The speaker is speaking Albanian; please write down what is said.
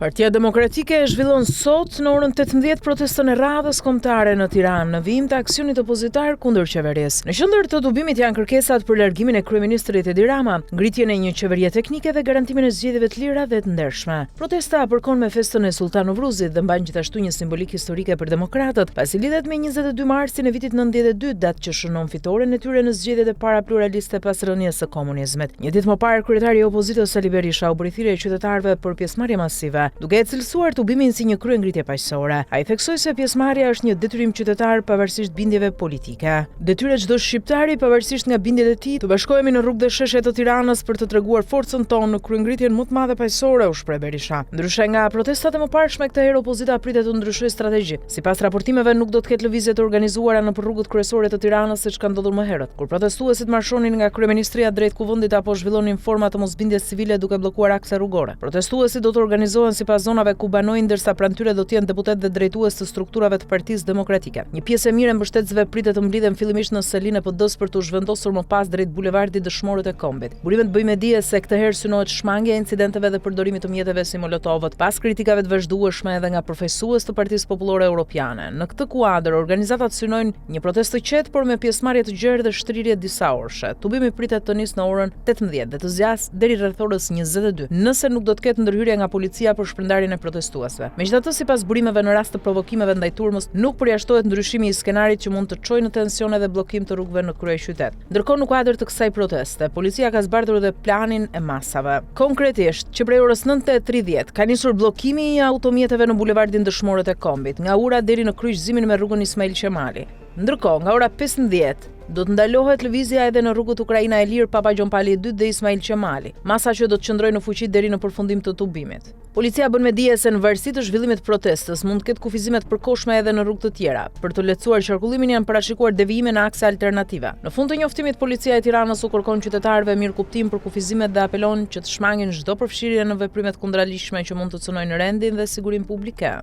Partia Demokratike e zhvillon sot në orën 18 protestën e radhës kombëtare në Tiranë në vijim të aksionit opozitar kundër qeverisë. Në qendër të dubimit janë kërkesat për largimin e kryeministrit Edi Rama, ngritjen e një qeverie teknike dhe garantimin e zgjedhjeve të lira dhe të ndershme. Protesta përkon me festën e Sultan Uvruzit dhe mbajnë gjithashtu një simbolik historike për demokratët, pasi lidhet me 22 marsin e vitit 92, datë që shënon fitoren e tyre në zgjedhjet e para pluraliste pas rënies së komunizmit. Një ditë më parë, kryetari i opozitës Sali Berisha u bëri thirrje qytetarëve për pjesëmarrje masive, duke e cilësuar tubimin si një kryengritje paqësore. Ai theksoi se pjesëmarrja është një detyrim qytetar pavarësisht bindjeve politike. Detyra çdo shqiptari pavarësisht nga bindjet e tij të bashkohemi në rrugë dhe sheshe të Tiranës për të treguar forcën tonë në kryengritjen më të madhe paqësore, u shpreh Berisha. Ndryshe nga protestat e mëparshme, këtë herë opozita pritet të ndryshojë strategji. Sipas raportimeve, nuk do të ketë lëvizje të organizuara nëpër rrugët kryesore të Tiranës siç ka ndodhur më herët, kur protestuesit marshonin nga kryeministria drejt kuvendit apo zhvillonin forma të mosbindjes civile duke bllokuar akse rrugore. Protestuesit do të organizohen sipas zonave ku banojnë, ndërsa pranë tyre do të jenë deputet dhe drejtues të strukturave të Partisë Demokratike. Një pjesë e mirë e mbështetësve pritet të mblidhen fillimisht në selinë e PD-s për të zhvendosur më pas drejt bulevardit Dëshmorët e Kombit. Burimet bëjnë dije se këtë herë synohet shmangja e incidenteve dhe përdorimi të mjeteve si molotovët, pas kritikave të vazhdueshme edhe nga përfaqësues të Partisë Popullore Europiane. Në këtë kuadër, organizatat synojnë një protestë të qetë, por me pjesëmarrje të gjerë dhe shtrirje disa orëshe. Tubimi pritet të nisë në orën 18 dhe të zgjasë deri rreth orës 22, nëse nuk do të ketë ndërhyrje nga policia për shpërndarjen e protestuesve. Megjithatë, sipas burimeve, në rast të provokimeve ndaj turmës, nuk përjashtohet ndryshimi i skenarit që mund të çojë në tensione dhe bllokim të rrugëve në kryeqytet. Ndërkohë, në kuadër të kësaj proteste, policia ka zbardhur edhe planin e masave. Konkretisht, që prej orës 9:30 ka nisur bllokimi i automjeteve në bulevardin Dëshmorët e Kombit, nga ura deri në kryqëzimin me rrugën Ismail Qemali. Ndërkohë, nga ora 15 do të ndalohet lëvizja edhe në rrugët Ukraina e Lirë, Papa Gjon Pali II dhe Ismail Qemali, masa që do të qëndrojë në fuqi deri në përfundim të tubimit. Policia bën me dije se në varësi të zhvillimit të protestës mund të ketë kufizime të përkohshme edhe në rrugë të tjera. Për të lehtësuar qarkullimin janë parashikuar devijime në akse alternative. Në fund të njoftimit, policia e Tiranës u kërkon qytetarëve mirëkuptim për kufizimet dhe apelon që të shmangin çdo përfshirje në veprimet kundraligjshme që mund të cënojnë rendin dhe sigurinë publike.